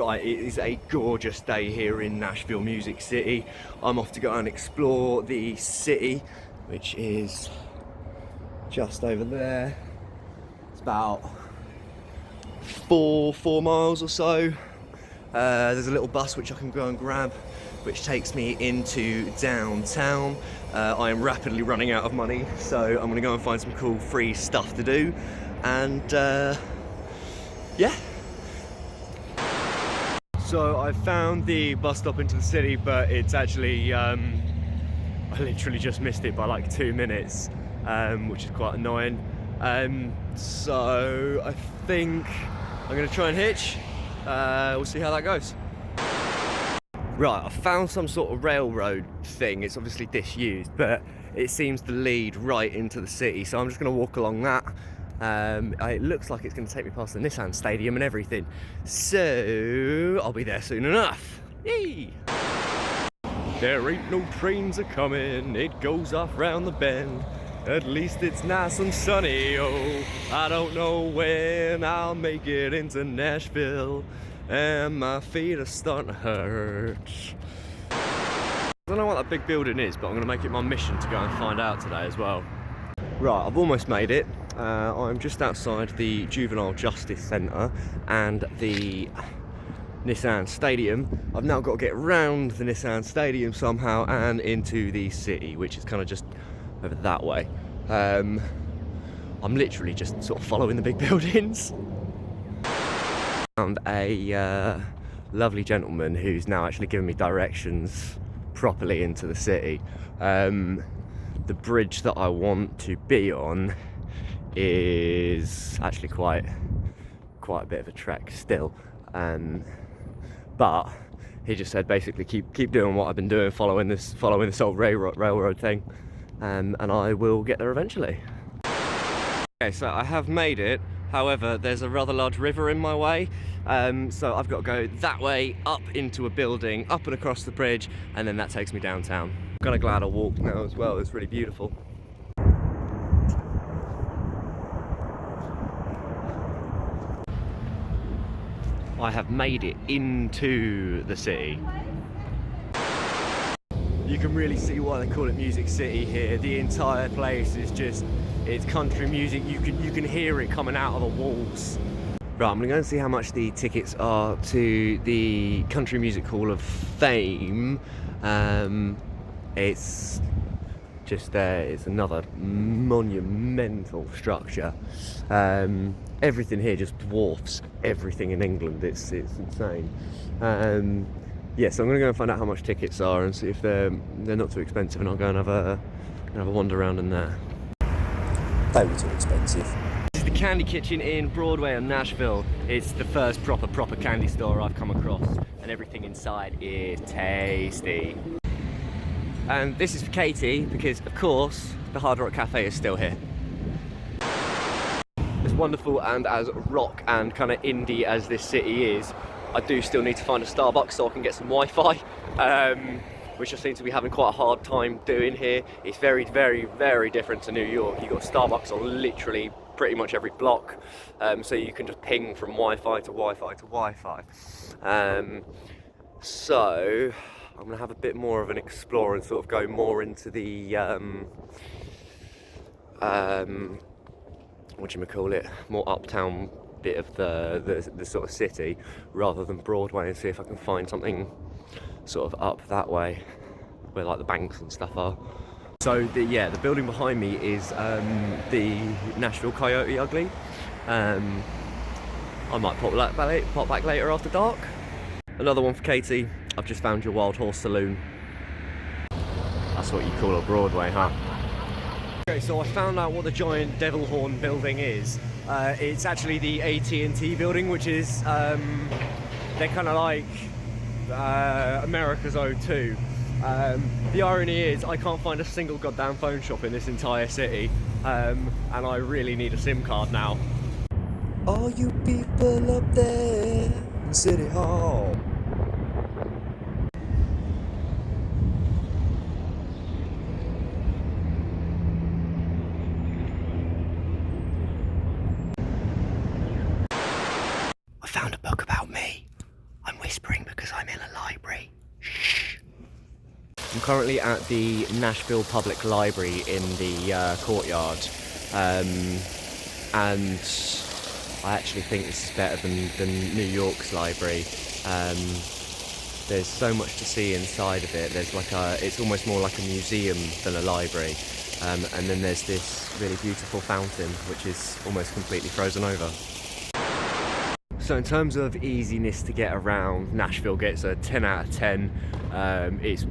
Right, it is a gorgeous day here in Nashville Music City. I'm off to go and explore the city, which is just over there. It's about four miles or so. There's a little bus which I can go and grab, which takes me into downtown. I am rapidly running out of money, so I'm gonna go and find some cool free stuff to do, and yeah. So I found the bus stop into the city, but it's actually, I literally just missed it by like 2 minutes, which is quite annoying. So I think I'm gonna try and hitch. We'll see how that goes. Right, I found some sort of railroad thing. It's obviously disused, but it seems to lead right into the city. So I'm just gonna walk along that. It looks like it's going to take me past the Nissan Stadium and everything, so I'll be there soon enough. Yay! There ain't no trains a-coming, it goes off round the bend. At least it's nice and sunny, oh, I don't know when I'll make it into Nashville, and my feet are starting to hurt. I don't know what that big building is, but I'm going to make it my mission to go and find out today as well. Right, I've almost made it. I'm just outside the Juvenile Justice Centre and the Nissan Stadium. I've now got to get round the Nissan Stadium somehow and into the city, which is kind of just over that way. I'm literally just sort of following the big buildings. Found a lovely gentleman who's now actually giving me directions properly into the city. The bridge that I want to be on is actually quite a bit of a trek still, but he just said basically keep doing what I've been doing, following this old railroad thing, and I will get there eventually. Okay, so I have made it. However, there's a rather large river in my way, so I've got to go that way, up into a building, up and across the bridge, and then that takes me downtown. I'm kind of glad I walked now as well. It's really beautiful. I have made it into the city. You can really see why they call it Music City here. The entire place is just, it's country music. You can hear it coming out of the walls. Right, I'm gonna go and see how much the tickets are to the Country Music Hall of Fame. It's just it's another monumental structure. Everything here just dwarfs everything in England. It's insane. Yeah, so I'm gonna go and find out how much tickets are and see if they're not too expensive, and I'll go and have a wander around in there. They were too expensive. This is the Candy Kitchen in Broadway in Nashville. It's the first proper candy store I've come across, and everything inside is tasty. And this is for Katie, because of course the Hard Rock Cafe is still here. As wonderful and as rock and kind of indie as this city is, I do still need to find a Starbucks so I can get some Wi-Fi, which I seem to be having quite a hard time doing here. It's very, very, very different to New York. You've got Starbucks on literally pretty much every block, so you can just ping from Wi-Fi to Wi-Fi to Wi-Fi. So I'm going to have a bit more of an explore and sort of go more into the whatchamacallit, more uptown bit of the sort of city rather than Broadway, and see if I can find something sort of up that way where like the banks and stuff are. So the building behind me is the Nashville Coyote Ugly. I might pop back later after dark. Another one for Katie. I've just found your Wild Horse Saloon. That's what you call a Broadway, huh? Okay, so I found out what the giant devil horn building is. It's actually the AT&T building, which is they're kind of like America's O2. The irony is I can't find a single goddamn phone shop in this entire city, and I really need a SIM card now. All you people up there in City Hall. I found a book about me. I'm currently at the Nashville Public Library in the courtyard, and I actually think this is better than New York's library. There's so much to see inside of it. There's it's almost more like a museum than a library. And then there's this really beautiful fountain, which is almost completely frozen over. So in terms of easiness to get around, Nashville gets a 10 out of 10. It's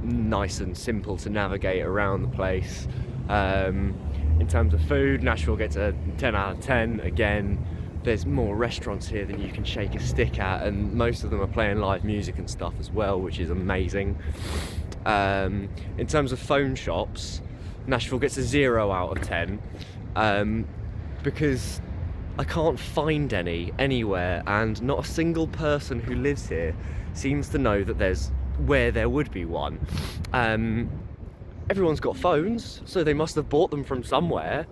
nice and simple to navigate around the place. In terms of food, Nashville gets a 10 out of 10. Again, there's more restaurants here than you can shake a stick at, and most of them are playing live music and stuff as well, which is amazing. In terms of phone shops, Nashville gets a 0 out of 10, because I can't find any anywhere, and not a single person who lives here seems to know that there's where there would be one. Everyone's got phones, so they must have bought them from somewhere.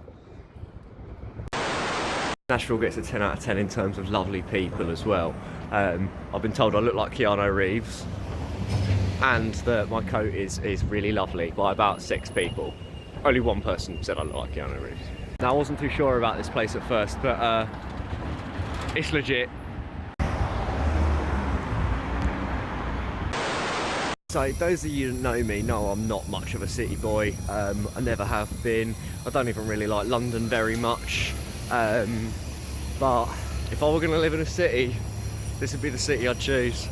Nashville gets a 10 out of 10 in terms of lovely people as well. I've been told I look like Keanu Reeves, and that my coat is really lovely by about 6 people. Only one person said I look like Keanu Reeves. Now, I wasn't too sure about this place at first, but it's legit. So those of you that know me know I'm not much of a city boy. I never have been. I don't even really like London very much. But if I were going to live in a city, this would be the city I'd choose.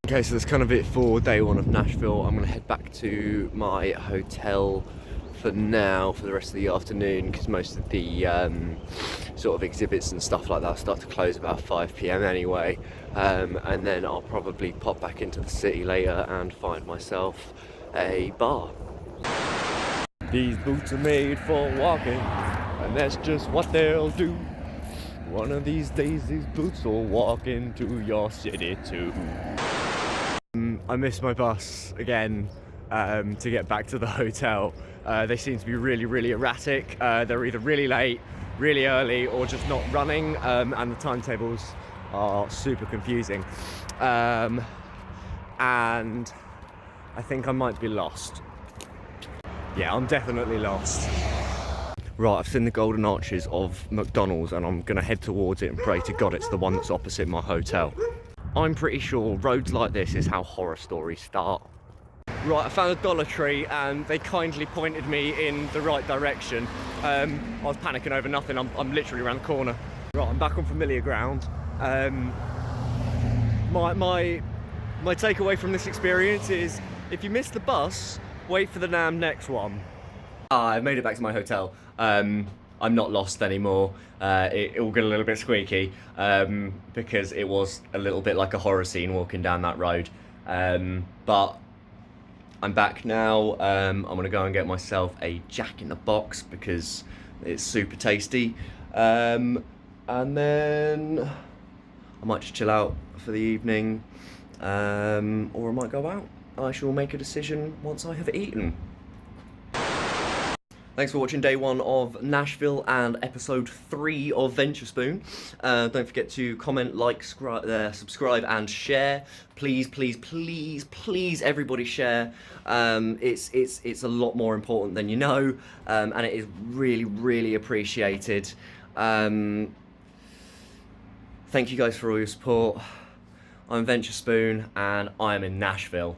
Okay, so that's kind of it for day one of Nashville. I'm going to head back to my hotel for now, for the rest of the afternoon, because most of the sort of exhibits and stuff like that start to close about 5 PM anyway. And then I'll probably pop back into the city later and find myself a bar. These boots are made for walking, and that's just what they'll do. One of these days these boots will walk into your city too. I missed my bus again to get back to the hotel. They seem to be really erratic. They're either really late, really early, or just not running, and the timetables are super confusing. And I think I might be lost. Yeah, I'm definitely lost. Right, I've seen the golden arches of McDonald's, and I'm gonna head towards it and pray to God it's the one that's opposite my hotel. I'm pretty sure roads like this is how horror stories start. Right, I found a Dollar Tree and they kindly pointed me in the right direction. I was panicking over nothing. I'm literally around the corner. Right, I'm back on familiar ground. My takeaway from this experience is, if you miss the bus, wait for the damn next one. I've made it back to my hotel. I'm not lost anymore. It all got a little bit squeaky because it was a little bit like a horror scene walking down that road. But I'm back now. I'm gonna go and get myself a Jack in the Box because it's super tasty. And then I might just chill out for the evening, or I might go out. I shall make a decision once I have eaten. Thanks for watching day one of Nashville and episode 3 of Venturespoon. Don't forget to comment, like, subscribe and share. Please, everybody share. It's a lot more important than you know, and it is really appreciated. Thank you guys for all your support. I'm Venturespoon and I'm in Nashville.